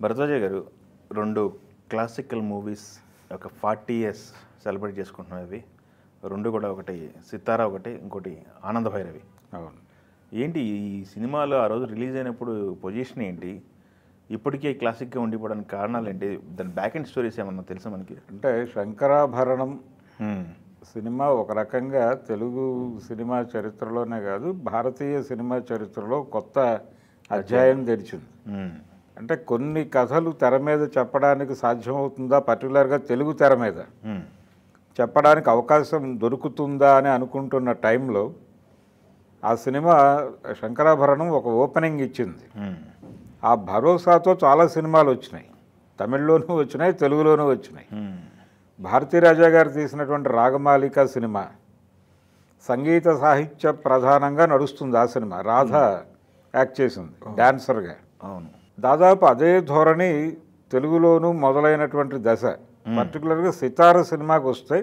భరద్వాజయ్య గారు 2 classical movies ఒక 40 years celebrate చేసుకుంటున్నాం. అవి 2 కూడా, ఒకటి సితారా, ఒకటి ఇంకోటి ఆనంద భైరవి. అవును. ఏంటి ఈ సినిమాలు ఆ రోజు రిలీజ్ అయినప్పుడు పొజిషన్ ఏంటి, ఇప్పటికే క్లాసిక్గా ఉండిపోవడానికి కారణాలు ఏంటి, దాని బ్యాక్ అండ్ స్టోరీస్ ఏమన్నా తెలుసా మనకి? అంటే శంకరాభరణం సినిమా ఒక రకంగా తెలుగు సినిమా చరిత్రలోనే కాదు, భారతీయ సినిమా చరిత్రలో కొత్త అధ్యాయం తెరిచింది. అంటే కొన్ని కథలు తెర మీద చెప్పడానికి సాధ్యమవుతుందా, పర్టికులర్గా తెలుగు తెర మీద చెప్పడానికి అవకాశం దొరుకుతుందా అని అనుకుంటున్న టైంలో ఆ సినిమా శంకరాభరణం ఒక ఓపెనింగ్ ఇచ్చింది. ఆ భరోసాతో చాలా సినిమాలు వచ్చినాయి, తమిళ్లోనూ వచ్చినాయి, తెలుగులోనూ వచ్చినాయి. భారతీరాజా గారు తీసినటువంటి రాగమాలిక సినిమా సంగీత సాహిత్య ప్రధానంగా నడుస్తుంది. ఆ సినిమా రాధ యాక్ట్ చేసింది డాన్సర్గా. అవును. దాదాపు అదే ధోరణి తెలుగులోనూ మొదలైనటువంటి దశ. పర్టికులర్గా సితార సినిమాకి వస్తే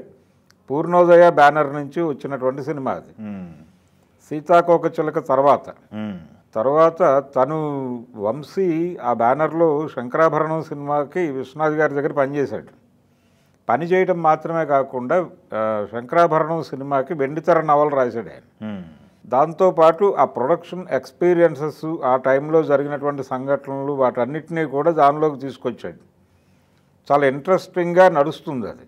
పూర్ణోదయ బ్యానర్ నుంచి వచ్చినటువంటి సినిమా అది. సీతాకోకచిలక తర్వాత తను వంశీ ఆ బ్యానర్లో శంకరాభరణం సినిమాకి విశ్వనాథ్ గారి దగ్గర పనిచేశాడు. పని చేయడం మాత్రమే కాకుండా శంకరాభరణం సినిమాకి వెండితెర నవల రాశాడు ఆయన. దాంతోపాటు ఆ ప్రొడక్షన్ ఎక్స్పీరియన్సెస్, ఆ టైంలో జరిగినటువంటి సంఘటనలు, వాటన్నిటినీ కూడా దానిలోకి తీసుకొచ్చాడు. చాలా ఇంట్రెస్టింగ్గా నడుస్తుంది అది.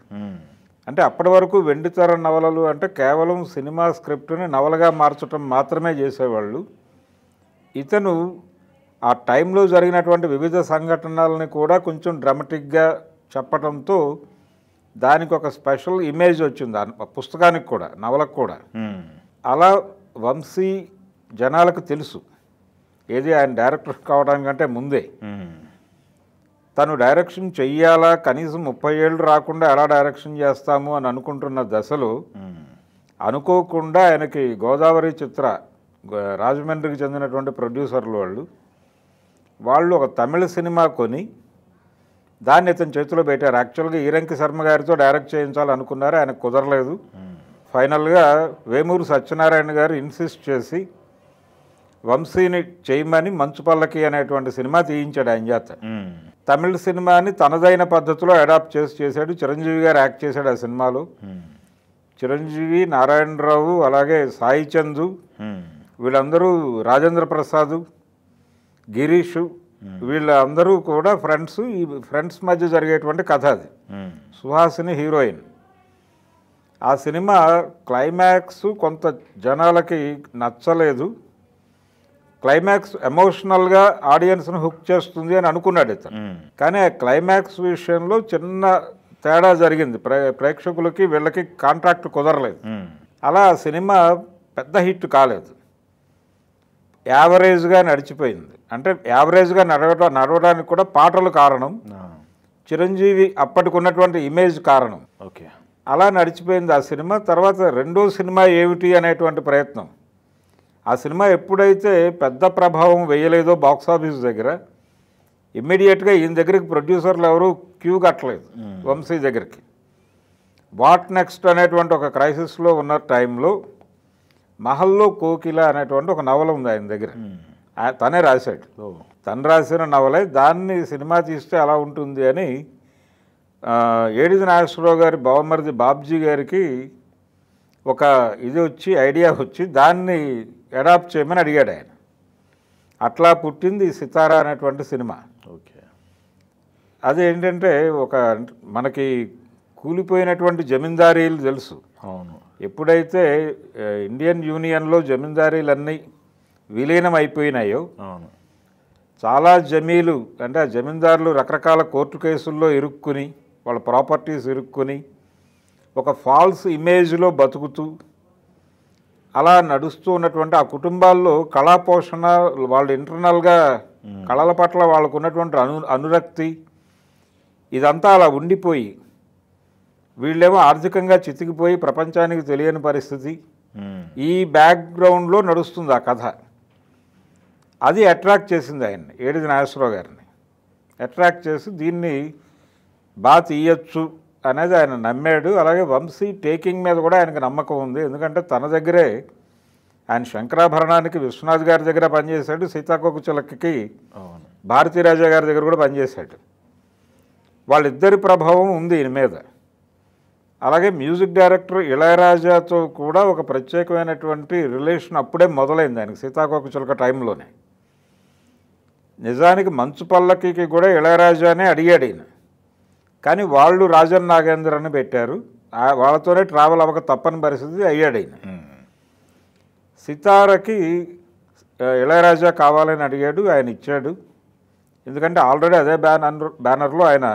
అంటే అప్పటి వరకు వెండితెర నవలలు అంటే కేవలం సినిమా స్క్రిప్ట్ని నవలగా మార్చడం మాత్రమే చేసేవాళ్ళు. ఇతను ఆ టైంలో జరిగినటువంటి వివిధ సంఘటనలని కూడా కొంచెం డ్రామాటిక్గా చెప్పడంతో దానికి ఒక స్పెషల్ ఇమేజ్ వచ్చింది ఆ పుస్తకానికి కూడా, నవలకు కూడా. అలా వంశీ జనాలకు తెలుసు, ఏది ఆయన డైరెక్టర్ కావడానికంటే ముందే. తను డైరెక్షన్ చెయ్యాలా, కనీసం 30 ఏళ్ళు రాకుండా ఎలా డైరెక్షన్ చేస్తాము అని అనుకుంటున్న దశలో అనుకోకుండా ఆయనకి గోదావరి చిత్ర, రాజమండ్రికి చెందినటువంటి ప్రొడ్యూసర్లు వాళ్ళు ఒక తమిళ సినిమా కొని దాన్ని ఇతని చేతిలో పెట్టారు. యాక్చువల్గా ఈరంకి శర్మ గారితో డైరెక్ట్ చేయించాలనుకున్నారు, ఆయనకు కుదరలేదు. ఫైనల్గా వేమూరు సత్యనారాయణ గారు ఇన్సిస్ట్ చేసి వంశీని చేయమని మంచు పల్లకి అనేటువంటి సినిమా తీయించాడు ఆయన చేత. తమిళ సినిమాని తనదైన పద్ధతిలో అడాప్ట్ చేశాడు. చిరంజీవి గారు యాక్ట్ చేశాడు ఆ సినిమాలో. చిరంజీవి, నారాయణరావు, అలాగే సాయి చందు, వీళ్ళందరూ, రాజేంద్ర ప్రసాద్, గిరీష్, వీళ్ళందరూ కూడా ఫ్రెండ్స్. ఈ ఫ్రెండ్స్ మధ్య జరిగేటువంటి కథ అది. సుహాసిని హీరోయిన్. ఆ సినిమా క్లైమాక్స్ కొంత జనాలకి నచ్చలేదు. క్లైమాక్స్ ఎమోషనల్గా ఆడియన్స్ను హుక్ చేస్తుంది అని అనుకున్నాడు ఇతను. కానీ ఆ క్లైమాక్స్ విషయంలో చిన్న తేడా జరిగింది. ప్రేక్షకులకి వీళ్ళకి కాంట్రాక్ట్ కుదరలేదు. అలా సినిమా పెద్ద హిట్ కాలేదు, యావరేజ్గా నడిచిపోయింది. అంటే యావరేజ్గా నడవడానికి కూడా పాటలు కారణం, చిరంజీవి అప్పటికున్నటువంటి ఇమేజ్ కారణం. ఓకే, అలా నడిచిపోయింది ఆ సినిమా. తర్వాత రెండో సినిమా ఏమిటి అనేటువంటి ప్రయత్నం. ఆ సినిమా ఎప్పుడైతే పెద్ద ప్రభావం వేయలేదో బాక్సాఫీస్ దగ్గర, ఇమ్మీడియట్గా ఈయన దగ్గరికి ప్రొడ్యూసర్లు ఎవరు క్యూ కట్టలేదు వంశీ దగ్గరికి. వాట్ నెక్స్ట్ అనేటువంటి ఒక క్రైసిస్లో ఉన్న టైంలో మహల్లో కోకిల అనేటువంటి ఒక నవల ఉంది ఆయన దగ్గర. తనే రాశాడు. తను రాసిన నవలే, దాన్ని సినిమా తీస్తే అలా ఉంటుంది అని ఏడిది నాగేశ్వరరావు గారి బావమరిది బాబ్జీ గారికి ఒక ఇది వచ్చి, ఐడియా వచ్చి, దాన్ని అడాప్ట్ చేయమని అడిగాడు ఆయన. అట్లా పుట్టింది సితారా అనేటువంటి సినిమా. ఓకే, అదేంటంటే ఒక మనకి కూలిపోయినటువంటి జమీందారీలు తెలుసు. అవును. ఎప్పుడైతే ఇండియన్ యూనియన్లో జమీందారీలన్నీ విలీనం అయిపోయినాయో, అవును, చాలా జమీలు అంటే ఆ జమీందారులు రకరకాల కోర్టు కేసుల్లో ఇరుక్కుని, వాళ్ళ ప్రాపర్టీస్ ఇరుక్కుని, ఒక ఫాల్స్ ఇమేజ్లో బతుకుతూ అలా నడుస్తూ ఉన్నటువంటి ఆ కుటుంబాల్లో కళాపోషణ, వాళ్ళు ఇంటర్నల్గా కళల పట్ల వాళ్ళకు ఉన్నటువంటి అనురక్తి, ఇదంతా అలా ఉండిపోయి వీళ్ళేమో ఆర్థికంగా చితికిపోయి ప్రపంచానికి తెలియని పరిస్థితి. ఈ బ్యాక్గ్రౌండ్లో నడుస్తుంది ఆ కథ. అది అట్రాక్ట్ చేసింది ఆయన్ని, ఏడిది నాగేశ్వరరావు గారిని. అట్రాక్ట్ చేసి దీన్ని బాగా తీయచ్చు అనేది ఆయన నమ్మాడు. అలాగే వంశీ టేకింగ్ మీద కూడా ఆయనకు నమ్మకం ఉంది. ఎందుకంటే తన దగ్గరే ఆయన శంకరాభరణానికి విశ్వనాథ్ గారి దగ్గర పనిచేశాడు, సీతాకోకచిలకకి భారతీరాజా గారి దగ్గర కూడా పనిచేశాడు. వాళ్ళిద్దరి ప్రభావం ఉంది ఈయన మీద. అలాగే మ్యూజిక్ డైరెక్టర్ ఇళయరాజాతో కూడా ఒక ప్రత్యేకమైనటువంటి రిలేషన్ అప్పుడే మొదలైంది ఆయనకి, సీతాకోకచిలుక టైంలోనే. నిజానికి మంచు పల్లకికి కూడా ఇళయరాజానే అడిగాడు ఈయన, కానీ వాళ్ళు రాజన్ నాగేంద్రని పెట్టారు. వాళ్ళతోనే ట్రావెల్ అవ్వక తప్పని పరిస్థితి అయ్యాడు ఈయన. సితారకి ఇళయరాజా కావాలని అడిగాడు, ఆయన ఇచ్చాడు. ఎందుకంటే ఆల్రెడీ అదే బ్యానర్లో ఆయన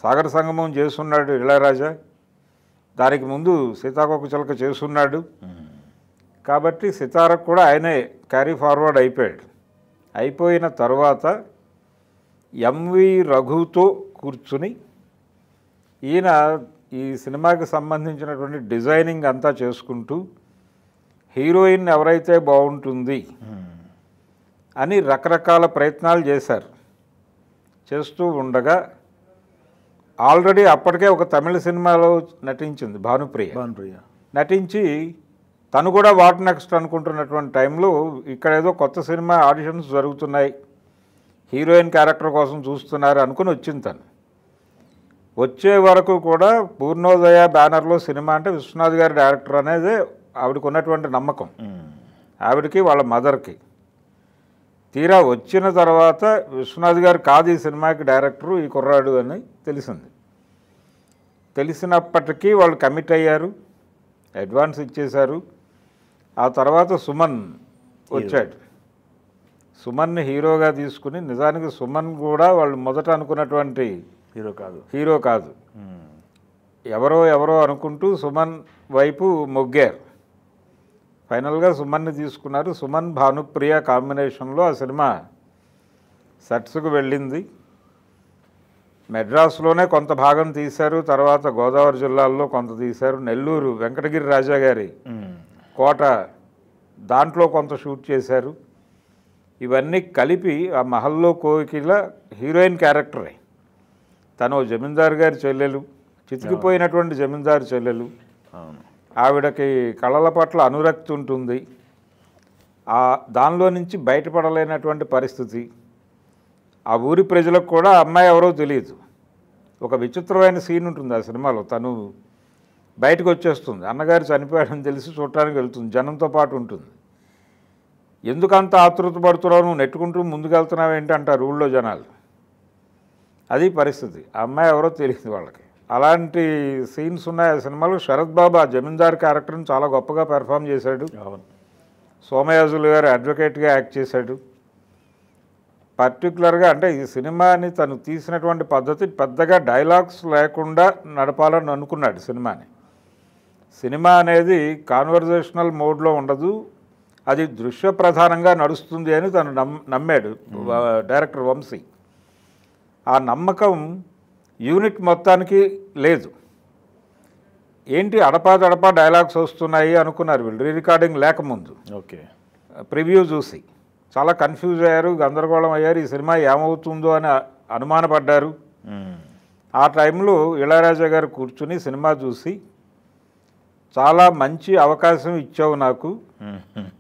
సాగర సంగమం చేస్తున్నాడు ఇళయరాజా, దానికి ముందు సీతాకోకచిలుక చేస్తున్నాడు. కాబట్టి సితారకు కూడా ఆయనే క్యారీ ఫార్వర్డ్ అయిపోయాడు. అయిపోయిన తర్వాత ఎంవి రఘుతో కూర్చుని ఈయన ఈ సినిమాకి సంబంధించినటువంటి డిజైనింగ్ అంతా చేసుకుంటూ హీరోయిన్ ఎవరైతే బాగుంటుంది అని రకరకాల ప్రయత్నాలు చేశారు. చేస్తూ ఉండగా ఆల్రెడీ అప్పటికే ఒక తమిళ సినిమాలో నటించింది భానుప్రియ. నటించి తను కూడా వాట్ నెక్స్ట్ అనుకుంటున్నటువంటి టైంలో ఇక్కడ ఏదో కొత్త సినిమా ఆడిషన్స్ జరుగుతున్నాయి, హీరోయిన్ క్యారెక్టర్ కోసం చూస్తున్నారు అనుకుని వచ్చింది. తను వచ్చే వరకు కూడా పూర్ణోదయ బ్యానర్లో సినిమా అంటే విశ్వనాథ్ గారి డైరెక్టర్ అనేది ఆవిడకు ఉన్నటువంటి నమ్మకం, ఆవిడకి వాళ్ళ మదర్కి. తీరా వచ్చిన తర్వాత విశ్వనాథ్ గారు కాదు ఈ సినిమాకి డైరెక్టరు, ఈ కుర్రాడు అని తెలిసింది. తెలిసినప్పటికీ వాళ్ళు కమిట్ అయ్యారు, అడ్వాన్స్ ఇచ్చేశారు. ఆ తర్వాత సుమన్ వచ్చాడు. సుమన్ని హీరోగా తీసుకుని, నిజానికి సుమన్ కూడా వాళ్ళు మొదట అనుకున్నటువంటి హీరో కాదు, ఎవరో అనుకుంటూ సుమన్ వైపు మొగ్గారు. ఫైనల్గా సుమన్ని తీసుకున్నారు. సుమన్ భానుప్రియ కాంబినేషన్లో ఆ సినిమా సెట్స్కు వెళ్ళింది. మెడ్రాస్లోనే కొంత భాగం తీశారు, తర్వాత గోదావరి జిల్లాల్లో కొంత తీశారు. నెల్లూరు వెంకటగిరి రాజా గారి కోట దాంట్లో కొంత షూట్ చేశారు. ఇవన్నీ కలిపి ఆ మహల్లో కోకిల హీరోయిన్ క్యారెక్టరే. తను జమీందారు గారి చెల్లెలు, చితికిపోయినటువంటి జమీందారు చెల్లెలు. ఆవిడకి కళల పట్ల అనురక్తి ఉంటుంది, దానిలో నుంచి బయటపడలేనటువంటి పరిస్థితి. ఆ ఊరి ప్రజలకు కూడా అమ్మాయి ఎవరో తెలియదు. ఒక విచిత్రమైన సీన్ ఉంటుంది ఆ సినిమాలో. తను బయటకు వచ్చేస్తుంది, అన్నగారు చనిపోయాడని తెలిసి చూడటానికి వెళ్తుంది, జనంతో పాటు ఉంటుంది. ఎందుకంత ఆతృత పడుతున్నావు, నువ్వు నెట్టుకుంటూ ముందుకెళ్తున్నావు ఏంటి అంటారు ఊళ్ళో జనాలు. అది పరిస్థితి. ఆ అమ్మాయి ఎవరో తెలియదు వాళ్ళకి. అలాంటి సీన్స్ ఉన్నాయి ఆ సినిమాలో. శరత్ బాబు ఆ జమీందార్ క్యారెక్టర్ని చాలా గొప్పగా పెర్ఫామ్ చేశాడు. సోమయాజులు గారు అడ్వకేట్గా యాక్ట్ చేశాడు. పర్టికులర్గా అంటే ఈ సినిమాని తను తీసినటువంటి పద్ధతి పెద్దగా డైలాగ్స్ లేకుండా నడపాలని అనుకున్నాడు సినిమాని. సినిమా అనేది కాన్వర్జేషనల్ మోడ్లో ఉండదు, అది దృశ్య ప్రధానంగా నడుస్తుంది అని తను నమ్మాడు డైరెక్టర్ వంశీ. ఆ నమ్మకం యూనిట్ మొత్తానికి లేదు. ఏంటి అడపా డైలాగ్స్ వస్తున్నాయి అనుకున్నారు వీళ్ళు రీ రికార్డింగ్ లేకముందు. ప్రివ్యూ చూసి చాలా కన్ఫ్యూజ్ అయ్యారు, గందరగోళం అయ్యారు, ఈ సినిమా ఏమవుతుందో అని అనుమానపడ్డారు. ఆ టైంలో ఇళయరాజా గారు కూర్చుని సినిమా చూసి చాలా మంచి అవకాశం ఇచ్చావు నాకు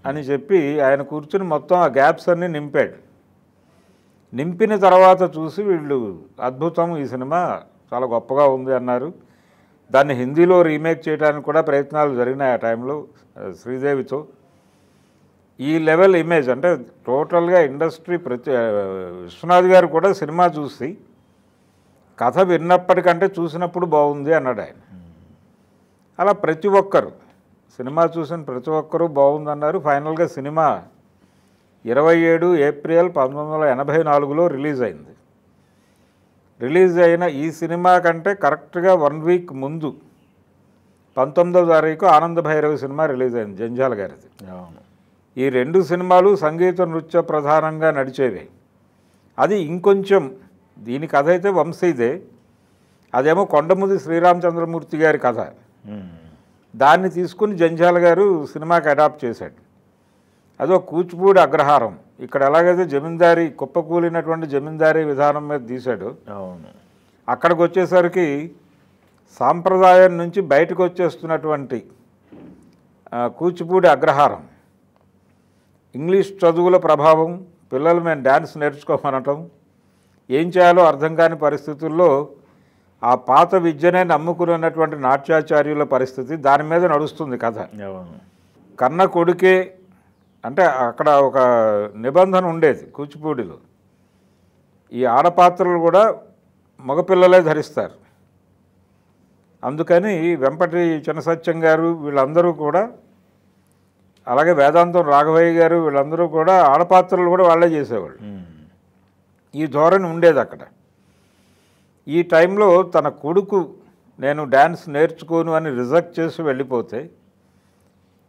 అని చెప్పి ఆయన కూర్చుని మొత్తం ఆ గ్యాప్స్ అన్నీ నింపాడు. నింపిన తర్వాత చూసి వీళ్ళు అద్భుతం, ఈ సినిమా చాలా గొప్పగా ఉంది అన్నారు. దాన్ని హిందీలో రీమేక్ చేయడానికి కూడా ప్రయత్నాలు జరిగినాయి ఆ టైంలో శ్రీదేవితో. ఈ లెవెల్ ఇమేజ్ అంటే టోటల్గా ఇండస్ట్రీ విశ్వనాథ్ గారు కూడా సినిమా చూసి కథ విన్నప్పటికంటే చూసినప్పుడు బాగుంది అన్నాడు ఆయన. అలా ప్రతి ఒక్కరు సినిమా చూసిన ప్రతి ఒక్కరూ బాగుందన్నారు. ఫైనల్గా సినిమా 27 ఏప్రిల్ 1984లో రిలీజ్ అయింది. రిలీజ్ అయిన ఈ సినిమా కంటే కరెక్ట్గా 1 వీక్ ముందు 19వ తారీఖు ఆనంద భైరవి సినిమా రిలీజ్ అయింది జంజాల గారిది. ఈ 2 సినిమాలు సంగీత నృత్య ప్రధానంగా నడిచేవి. అది ఇంకొంచెం దీని కథ అయితే వంశీదే, అదేమో కొండముది శ్రీరామచంద్రమూర్తి గారి కథ. దాన్ని తీసుకుని జంజాల గారు సినిమాకి అడాప్ట్ చేశాడు. అదో కూచిపూడి అగ్రహారం. ఇక్కడ ఎలాగైతే జమీందారీ కుప్పకూలినటువంటి జమీందారీ విధానం మీద తీశాడు, అక్కడికి వచ్చేసరికి సాంప్రదాయం నుంచి బయటకు వచ్చేస్తున్నటువంటి కూచిపూడి అగ్రహారం, ఇంగ్లీష్ చదువుల ప్రభావం, పిల్లలు మేము డ్యాన్స్ నేర్చుకోమనటం, ఏం చేయాలో అర్థం కాని పరిస్థితుల్లో ఆ పాత విద్యనే నమ్ముకున్నటువంటి నాట్యాచార్యుల పరిస్థితి, దాని మీద నడుస్తుంది కథ. కన్న కొడుకే అంటే అక్కడ ఒక నిబంధన ఉండేది కూచిపూడిలో, ఈ ఆడపాత్రలు కూడా మగపిల్లలే ధరిస్తారు. అందుకని వెంపటి చినసత్యం గారు వీళ్ళందరూ కూడా, అలాగే వేదాంతం రాఘవయ్య గారు వీళ్ళందరూ కూడా ఆడపాత్రలు కూడా వాళ్ళే చేసేవాళ్ళు. ఈ ధోరణి ఉండేది అక్కడ. ఈ టైంలో తన కొడుకు నేను డ్యాన్స్ నేర్చుకోను అని రిజెక్ట్ చేసి వెళ్ళిపోతే,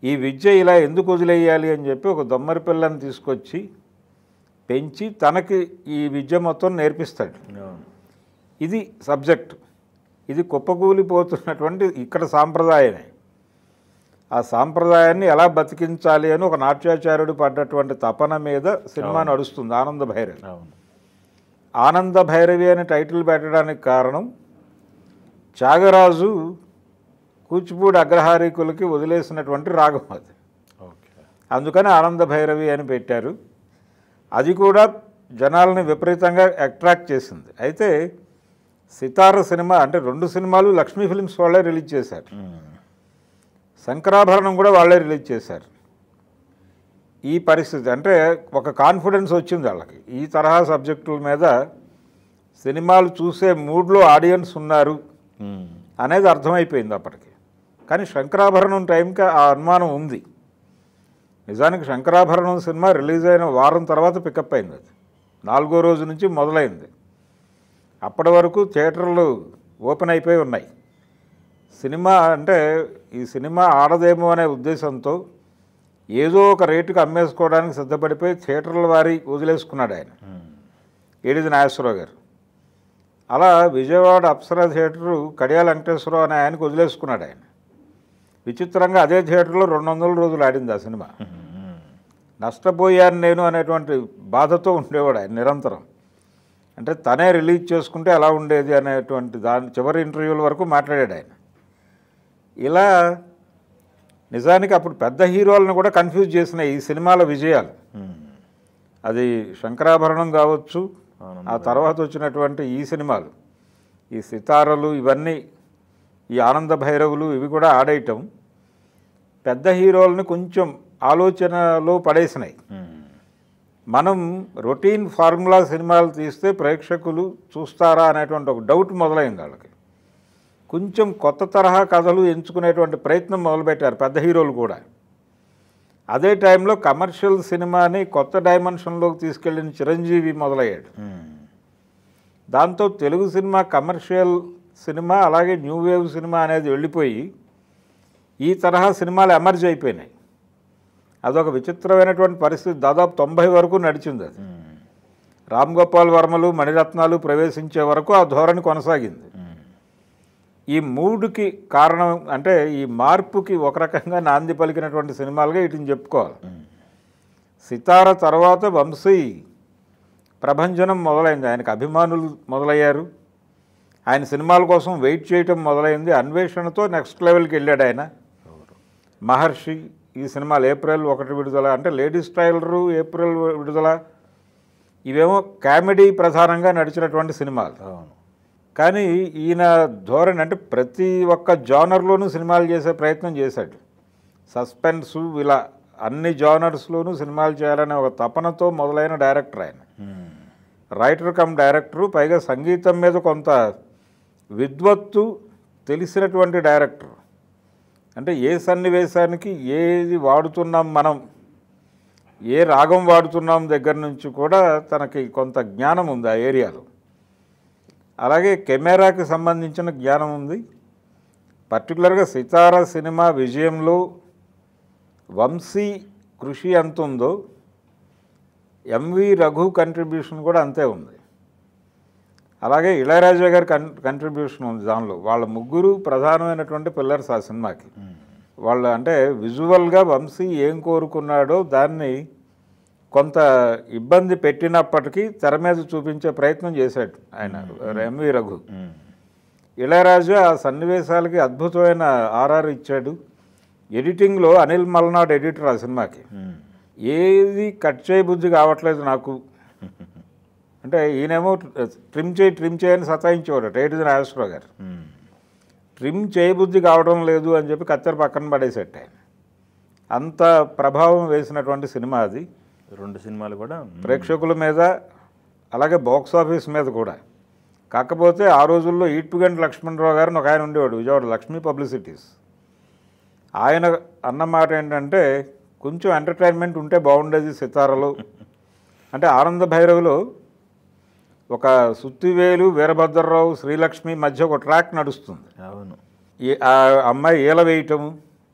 ఈ విద్య ఇలా ఎందుకు వదిలేయాలి అని చెప్పి ఒక దొమ్మరి పిల్లని తీసుకొచ్చి పెంచి తనకి ఈ విద్య మొత్తం నేర్పిస్తాడు. ఇది సబ్జెక్ట్. ఇది కుప్పకూలిపోతున్నటువంటి ఇక్కడ సాంప్రదాయమే. ఆ సాంప్రదాయాన్ని ఎలా బతికించాలి అని ఒక నాట్యాచార్యుడు పడ్డటువంటి తపన మీద సినిమా నడుస్తుంది. ఆనంద భైరవి. ఆనంద భైరవి అని టైటిల్ పెట్టడానికి కారణం, త్యాగరాజు కూచిపూడి అగ్రహారీకులకి వదిలేసినటువంటి రాగం అది. అందుకని ఆనంద భైరవి అని పెట్టారు. అది కూడా జనాలని విపరీతంగా అట్రాక్ట్ చేసింది. అయితే సితార సినిమా అంటే 2 సినిమాలు లక్ష్మీ ఫిలిమ్స్ వాళ్ళే రిలీజ్ చేశారు. శంకరాభరణం కూడా వాళ్ళే రిలీజ్ చేశారు. ఈ పరిస్థితి అంటే ఒక కాన్ఫిడెన్స్ వచ్చింది వాళ్ళకి, ఈ తరహా సబ్జెక్టుల మీద సినిమాలు చూసే మూడ్లో ఆడియన్స్ ఉన్నారు అనేది అర్థమైపోయింది అప్పటికి. కానీ శంకరాభరణం టైంకి ఆ అనుమానం ఉంది. నిజానికి శంకరాభరణం సినిమా రిలీజ్ అయిన వారం తర్వాత పికప్ అయింది. అది 4వ రోజు నుంచి మొదలైంది. అప్పటి వరకు థియేటర్లు ఓపెన్ అయిపోయి ఉన్నాయి. సినిమా అంటే ఈ సినిమా ఆడదేమో అనే ఉద్దేశంతో ఏదో ఒక రేటుకి అమ్మేసుకోవడానికి సిద్ధపడిపోయి థియేటర్ల వారి వదిలేసుకున్నాడు ఆయన, ఏడిది నాగేశ్వరరావు గారు. అలా విజయవాడ అప్సరా థియేటరు కడియాల వెంకటేశ్వరరావు అనే ఆయనకు వదిలేసుకున్నాడు ఆయన. విచిత్రంగా అదే థియేటర్లో 200 రోజులు ఆడింది ఆ సినిమా. నష్టపోయాను నేను అనేటువంటి బాధతో ఉండేవాడు ఆయన నిరంతరం. అంటే తనే రిలీజ్ చేసుకుంటే ఎలా ఉండేది అనేటువంటి దాని చివరి ఇంటర్వ్యూల వరకు మాట్లాడాడు ఆయన. ఇలా నిజానికి అప్పుడు పెద్ద హీరోలను కూడా కన్ఫ్యూజ్ చేసినాయి ఈ సినిమాల విజయాలు. అది శంకరాభరణం కావచ్చు, ఆ తర్వాత వచ్చినటువంటి ఈ సినిమాలు, ఈ సితారలు, ఇవన్నీ, ఈ ఆనంద భైరవులు, ఇవి కూడా ఆడేయటం పెద్ద హీరోలని కొంచెం ఆలోచనలో పడేసినాయి. మనం రొటీన్ ఫార్ములా సినిమాలు తీస్తే ప్రేక్షకులు చూస్తారా అనేటువంటి ఒక డౌట్ మొదలైంది వాళ్ళకి. కొంచెం కొత్త తరహా కథలు ఎంచుకునేటువంటి ప్రయత్నం మొదలుపెట్టారు పెద్ద హీరోలు కూడా. అదే టైంలో కమర్షియల్ సినిమాని కొత్త డైమెన్షన్లోకి తీసుకెళ్ళిన చిరంజీవి మొదలయ్యాడు. దాంతో తెలుగు సినిమా కమర్షియల్ సినిమా అలాగే న్యూ వేవ్ సినిమా అనేది వెళ్ళిపోయి ఈ తరహా సినిమాలు ఎమర్జ్ అయిపోయినాయి. అదొక విచిత్రమైనటువంటి పరిస్థితి. దాదాపు 90 వరకు నడిచింది అది. రామ్ గోపాల్ వర్మలు, మణిరత్నాలు ప్రవేశించే వరకు ఆ ధోరణి కొనసాగింది. ఈ మూడుకి కారణం అంటే ఈ మార్పుకి ఒక రకంగా నాంది పలికినటువంటి సినిమాలుగా వీటిని చెప్పుకోవాలి. సితార తర్వాత వంశీ ప్రభంజనం మొదలైంది. ఆయనకు అభిమానులు మొదలయ్యారు. ఆయన సినిమాల కోసం వెయిట్ చేయటం మొదలైంది. అన్వేషణతో నెక్స్ట్ లెవెల్కి వెళ్ళాడు ఆయన. మహర్షి, ఈ సినిమాలు ఏప్రిల్ 1 విడుదల, అంటే లేడీస్ టైలరు ఏప్రిల్ విడుదల, ఇవేమో కామెడీ ప్రధానంగా నడిచినటువంటి సినిమాలు. కానీ ఈయన ధోరణి అంటే ప్రతి ఒక్క జానర్లోనూ సినిమాలు చేసే ప్రయత్నం చేశాడు. సస్పెన్సు, ఇలా అన్ని జానర్స్లోనూ సినిమాలు చేయాలనే ఒక తపనతో మొదలైన డైరెక్టర్ ఆయన. రైటర్ కమ్ డైరెక్టరు, పైగా సంగీతం మీద కొంత విద్వత్తు తెలిసినటువంటి డైరెక్టర్. అంటే ఏ సన్నివేశానికి ఏది వాడుతున్నాం మనం, ఏ రాగం వాడుతున్నాం దగ్గర నుంచి కూడా తనకి కొంత జ్ఞానం ఉంది ఆ ఏరియాలో. అలాగే కెమెరాకి సంబంధించిన జ్ఞానం ఉంది. పర్టికులర్గా సితార సినిమా విజయంలో వంశీ కృషి ఎంత ఉందో ఎంవి రఘు కంట్రిబ్యూషన్ కూడా అంతే ఉంది. అలాగే ఇళయరాజా గారి కంట్రిబ్యూషన్ ఉంది దానిలో. వాళ్ళ ముగ్గురు ప్రధానమైనటువంటి పిల్లర్స్ ఆ సినిమాకి. వాళ్ళు అంటే విజువల్గా వంశీ ఏం కోరుకున్నాడో దాన్ని కొంత ఇబ్బంది పెట్టినప్పటికీ తెర మీద చూపించే ప్రయత్నం చేశాడు ఆయన ఎంవి రఘు. ఇళయరాజా ఆ సన్నివేశాలకి అద్భుతమైన ఆర్ఆర్ ఇచ్చాడు. ఎడిటింగ్లో అనిల్ మల్నాడ్ ఎడిటర్ ఆ సినిమాకి. ఏది కట్ చేయబుద్ధి కావట్లేదు నాకు అంటే ఈయనేమో ట్రిమ్ చేయని సతాయించేవాడు రేటు నాగేశ్వరరావు గారు. ట్రిమ్ చేయబుద్ధి కావడం లేదు అని చెప్పి కత్తెర పక్కన పడేసేట ఆయన. అంత ప్రభావం వేసినటువంటి సినిమా అది. 2 సినిమాలు కూడా ప్రేక్షకుల మీద అలాగే బాక్స్ ఆఫీస్ మీద కూడా. కాకపోతే ఆ రోజుల్లో ఈట్పుగంటి లక్ష్మణరావు గారిని ఒక ఆయన ఉండేవాడు విజయవాడ లక్ష్మీ పబ్లిసిటీస్. ఆయన అన్నమాట ఏంటంటే కొంచెం ఎంటర్టైన్మెంట్ ఉంటే బాగుండేది సితారలో అంటే ఆనంద భైరవిలో ఒక సుత్తివేలు వీరభద్రరావు శ్రీలక్ష్మి మధ్య ఒక ట్రాక్ నడుస్తుంది. అవును. ఆ అమ్మాయి ఈల వేయటము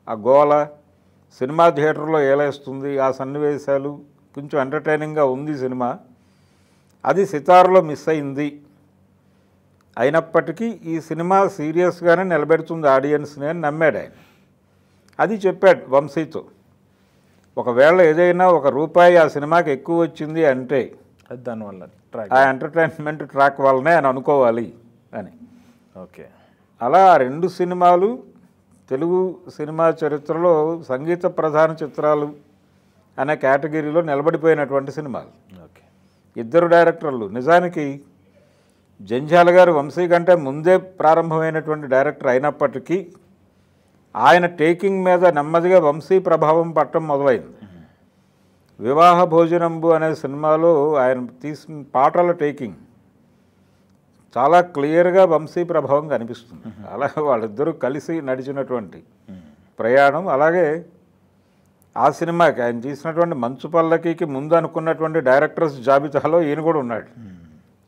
ఆ గోల సినిమా థియేటర్లో ఏలేస్తుంది ఆ సన్నివేశాలు కొంచెం ఎంటర్టైనింగ్గా ఉంది సినిమా. అది సితార్లో మిస్ అయింది. అయినప్పటికీ ఈ సినిమా సీరియస్గానే నిలబెడుతుంది ఆడియన్స్ని అని నమ్మాడు ఆయన. అది చెప్పాడు వంశీతో. ఒకవేళ ఏదైనా ₹1 ఆ సినిమాకి ఎక్కువ వచ్చింది అంటే అది దానివల్ల ఆ ఎంటర్టైన్మెంట్ ట్రాక్ వల్లనే అని అనుకోవాలి అని. ఓకే. అలా 2 సినిమాలు తెలుగు సినిమా చరిత్రలో సంగీత ప్రధాన చిత్రాలు అనే కేటగిరీలో నిలబడిపోయినటువంటి సినిమాలు. ఓకే. 2 డైరెక్టర్లు. నిజానికి జంధ్యాల గారు వంశీ కంటే ముందే ప్రారంభమైనటువంటి డైరెక్టర్ అయినప్పటికీ ఆయన టేకింగ్ మీద నెమ్మదిగా వంశీ ప్రభావం పట్టడం మొదలైంది. వివాహ భోజనంబు అనే సినిమాలో ఆయన తీసిన పాటల టేకింగ్ చాలా క్లియర్గా వంశీ ప్రభావం కనిపిస్తుంది. అలాగే వాళ్ళిద్దరూ కలిసి నడిచినటువంటి ప్రయాణం. అలాగే ఆ సినిమాకి ఆయన తీసినటువంటి మంచు పల్లకికి ముందు అనుకున్నటువంటి డైరెక్టర్స్ జాబితాలో ఈయన కూడా ఉన్నాడు.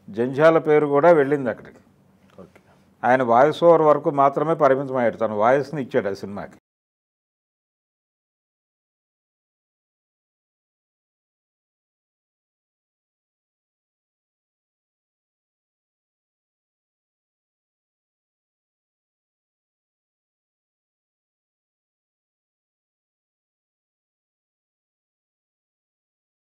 జంధ్యాల పేరు కూడా వెళ్ళింది అక్కడికి. ఓకే. ఆయన వాయిస్ ఓవర్ వరకు మాత్రమే పరిమితమయ్యాడు. తన వాయిస్ని ఇచ్చాడు ఆ సినిమాకి.